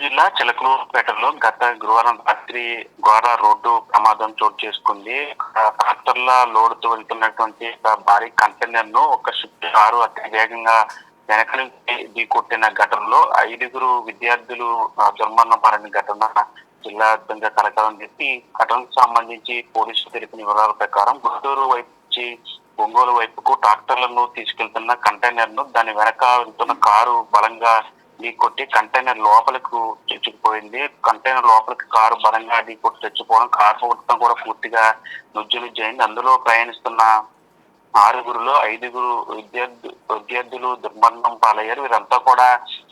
జిల్లా చిలకలూరుపేటలో గత గురువారం రాత్రి ఘోర రోడ్డు ప్రమాదం చోటు చేసుకుంది. ట్రాక్టర్ల లోడుతో వెళ్తున్నటువంటి భారీ కంటైనర్ ను ఒక షిఫ్ట్ కారు అతి వేగంగా వెనక నుంచి ఢీకొట్టిన ఘటనలో 5 విద్యార్థులు దుర్మరణం పాలైన ఘటన జిల్లా వ్యాప్తంగా కలకలం చెప్పి ఘటనకు సంబంధించి పోలీసులు తెలిపిన వివరాల ప్రకారం గుంటూరు వైపు నుంచి ఒంగోలు వైపుకు ట్రాక్టర్లను తీసుకెళ్తున్న కంటైనర్ ను దాని వెనక వెళ్తున్న కారు బలంగా ఢీకొట్టి కంటైనర్ లోపలికి చొచ్చుకుపోయింది. కంటైనర్ లోపలికి కారు బలంగా ఢీకొట్టి తెచ్చిపోవడం, కారు మొత్తం కూడా పూర్తిగా నుజ్జునుజ్జయింది. అందులో ప్రయాణిస్తున్న 6గురిలో 5 విద్యార్థులు దుర్మరణం పాలయ్యారు. వీరంతా కూడా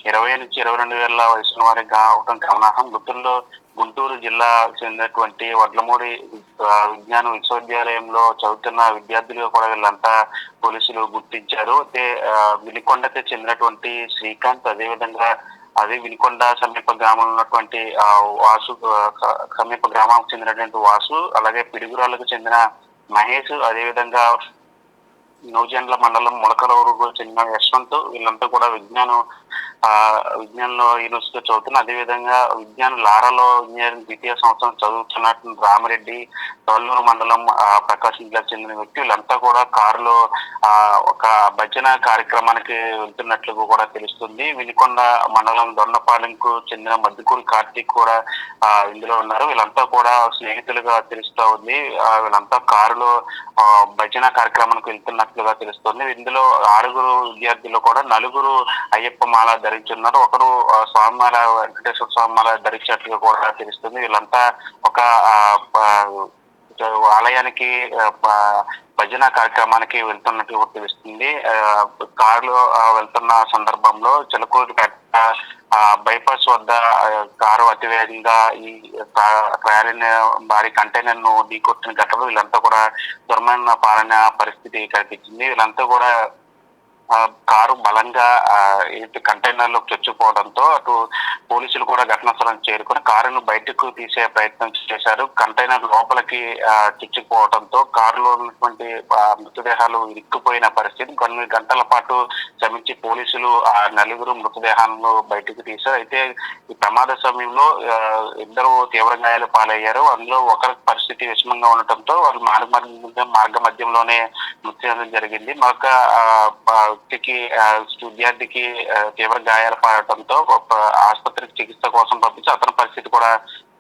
20 నుంచి 22 ఏళ్ల వయసున్న వారిగా అవడం గమనార్హం. మృతుల్లో గుంటూరు జిల్లా చెందినటువంటి వడ్లమూడి విజ్ఞాన విశ్వవిద్యాలయంలో చదువుతున్న విద్యార్థులుగా కూడా వీళ్ళంతా పోలీసులు గుర్తించారు. అయితే వినికొండకి చెందినటువంటి శ్రీకాంత్, అదేవిధంగా వినికొండ సమీప గ్రామంలో ఉన్నటువంటి సమీప గ్రామానికి చెందినటువంటి వాసు, అలాగే పిడుగురాళ్ళకు చెందిన మహేష్, అదేవిధంగా నూజెండ్ల మండలం మొలకలూరుకు చెందిన యశ్వంత్, వీళ్ళంతా కూడా విజ్ఞానంలో యూనివర్సిటీలో చదువుతున్న, అదేవిధంగా లారాలో ఇంజనీరింగ్ ద్వితీయ సంవత్సరం చదువుతున్నటువంటి రామిరెడ్డి, తొల్లూరు మండలం ప్రకాశం జిల్లాకు చెందిన వ్యక్తి. వీళ్ళంతా కూడా కారులో ఒక భజన కార్యక్రమానికి వెళ్తున్నట్లు కూడా తెలుస్తుంది. వినికొండ మండలం దొండపాలెంకు చెందిన మద్దుకూరి కార్తీక్ కూడా ఇందులో ఉన్నారు. వీళ్ళంతా కూడా స్నేహితులుగా తెలుస్తూ ఉంది. వీళ్ళంతా కారులో భజన కార్యక్రమానికి వెళ్తున్నట్లుగా తెలుస్తుంది. ఇందులో 6 విద్యార్థులు కూడా 4 అయ్యప్ప మాల ధరించున్నారు, ఒకరు స్వామిమాల వెంకటేశ్వర స్వామిమాల ధరించినట్లుగా కూడా తెలుస్తుంది. వీళ్ళంతా ఒక ఆలయానికి భజన కార్యక్రమానికి వెళ్తున్నట్లు తెలుస్తుంది. కారులో వెళ్తున్న సందర్భంలో చిలకూరుపేట బైపాస్ వద్ద కారు అతివేగంగా ఈ భారీ కంటైనర్ ను ఢీకొట్టిన ఘటనలో వీళ్ళంతా కూడా దుర్మరణ పాలన పరిస్థితి కనిపించింది. వీళ్ళంతా కూడా కారు బలంగా కంటైనర్ లోకి చొచ్చుకుపోవడంతో అటు పోలీసులు కూడా ఘటనా స్థలం చేరుకుని కారును బయటకు తీసే ప్రయత్నం చేశారు. కంటైనర్ లోపలికి చొచ్చుకుపోవడంతో కారులో ఉన్నటువంటి మృతదేహాలు ఇరుక్కుపోయిన పరిస్థితి. కొన్ని గంటల పాటు శ్రమించి పోలీసులు 4 మృతదేహాలను బయటకు తీశారు. అయితే ఈ ప్రమాద సమయంలో 2 తీవ్ర గాయాలు పాలయ్యారు. అందులో ఒకరి పరిస్థితి విషమంగా ఉండటంతో వాళ్ళు మార్గ మధ్యంలోనే మృతి చెందడం జరిగింది. మరొక విద్యార్థికి తీవ్ర గాయాలు పడటంతో ఆసుపత్రికి చికిత్స కోసం పంపించి అతని పరిస్థితి కూడా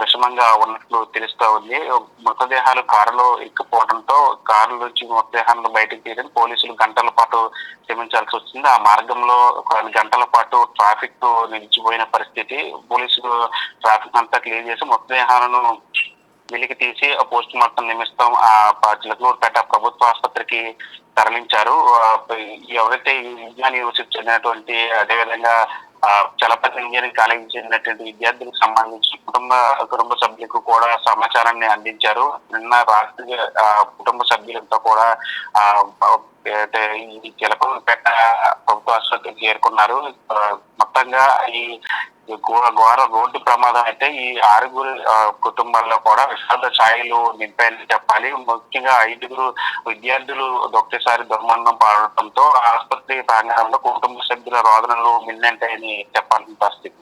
విషమంగా ఉన్నట్లు తెలుస్తూ ఉంది. మృతదేహాలు కారులో ఇరుక్కుపోవడంతో కారు నుంచి మృతదేహాలను బయటకు తీయడం పోలీసులు గంటల పాటు శ్రమించాల్సి వచ్చింది. ఆ మార్గంలో కొన్ని గంటల పాటు ట్రాఫిక్ నిలిచిపోయిన పరిస్థితి. పోలీసులు ట్రాఫిక్ అంతా క్లియర్ చేసి మృతదేహాలను వెలికి తీసి పోస్ట్ మార్టం నిమిత్తం చిలకలూరుపేట ప్రభుత్వ ఆసుపత్రికి తరలించారు. ఎవరైతే ఈ విజ్ఞాన యూనివర్సిటీ చెందినటువంటి, అదేవిధంగా చలపతి ఇంజనీరింగ్ కాలేజీకి చెందినటువంటి విద్యార్థులకు సంబంధించి కుటుంబ సభ్యులకు కూడా సమాచారాన్ని అందించారు. నిన్న రాత్రి కుటుంబ సభ్యులతో కూడా ఈ చిలకలూరుపేట ప్రభుత్వ ఆసుపత్రికి చేరుకున్నారు. మొత్తంగా ఈ ఘోర రోడ్డు ప్రమాదం అయితే ఈ 6 కుటుంబాల్లో కూడా విషాద ఛాయలు నింపాయని చెప్పాలి. ముఖ్యంగా 5 విద్యార్థులు ఒకేసారి దుర్మరణం పాడటంతో ఆసుపత్రి ప్రాంగణంలో కుటుంబ సభ్యుల రోదనలు మిన్నంటాయని చెప్పాల్సిన పరిస్థితి.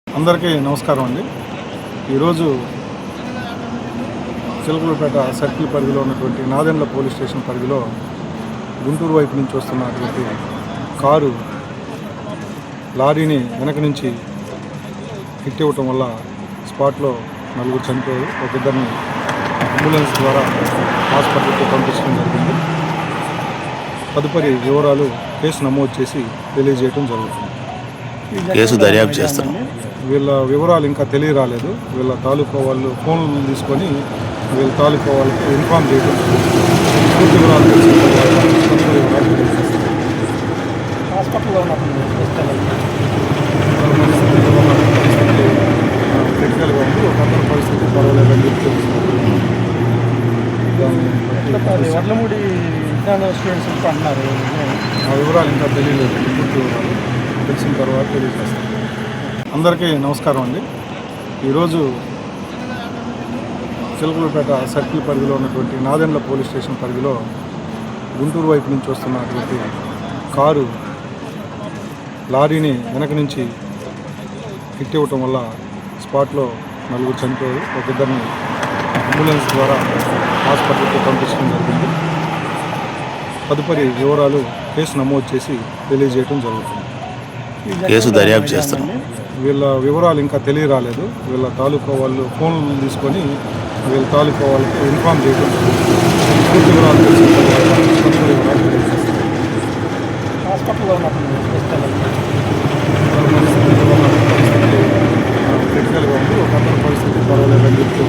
అందరికీ నమస్కారం అండి. ఈరోజు చిలకలూరుపేట సర్కిల్ పరిధిలో ఉన్నటువంటి నాదెండ్ల పోలీస్ స్టేషన్ పరిధిలో గుంటూరు వైపు నుంచి వస్తున్నటువంటి కారు లారీని వెనక నుంచి హిట్ ఇవ్వటం వల్ల స్పాట్లో 4 చనిపోయారు. ఒకరిని అంబులెన్స్ ద్వారా హాస్పిటల్కి పంపించడం జరిగింది. తదుపరి వివరాలు కేసు నమోదు చేసి తెలియజేయడం జరుగుతుంది. కేసు దర్యాప్తు చేస్తాం. వీళ్ళ వివరాలు ఇంకా తెలియరాలేదు. వీళ్ళ తాలూకా వాళ్ళు ఫోన్లు తీసుకొని వీళ్ళ తాలూకా వాళ్ళకి ఇన్ఫార్మ్ చేయడం జరుగుతుంది. పూర్తి వివరాలు తెలిసిన హాస్పిటల్లో క్రిటికల్గా ఉంది. ఒక అతని పరిస్థితి పర్వాలేదని చెప్పి వడ్లమూడి విజ్ఞాన స్టూడెంట్స్ అంటున్నారు. ఆ వివరాలు ఇంకా తెలియలేదు. పూర్తి వివరాలు తెలిసిన తర్వాత తెలియజేస్తాం. అందరికీ నమస్కారం అండి. ఈరోజు చిలకలపేట సర్కిల్ పరిధిలో ఉన్నటువంటి నాదెండ్ల పోలీస్ స్టేషన్ పరిధిలో గుంటూరు వైపు నుంచి వస్తున్నటువంటి కారు లారీని వెనక నుంచి హిట్ ఇవ్వటం వల్ల స్పాట్లో నలుగురు చనిపోయారు. ఒక ఇద్దరిని అంబులెన్స్ ద్వారా హాస్పిటల్కి పంపించడం జరిగింది. తదుపరి వివరాలు కేసు నమోదు చేసి తెలియజేయడం జరుగుతుంది. కేసు దర్యాప్తు చేస్తున్నాం. వీళ్ళ వివరాలు ఇంకా తెలియరాలేదు. వీళ్ళ తాలూకా వాళ్ళు ఫోన్లు తీసుకొని వీళ్ళ తాలూకా వాళ్ళకి ఇన్ఫామ్ చేయడం జరుగుతుంది. పూర్తి వివరాలు తెలిసిన తర్వాత తదుపరి వివరాలు తెలియజేస్తారు. హాస్పిటల్లో ఉన్నప్పుడు క్రిటికల్గా ఉంది. ఒక అతని పరిస్థితి పర్వాలేదని చెప్తూ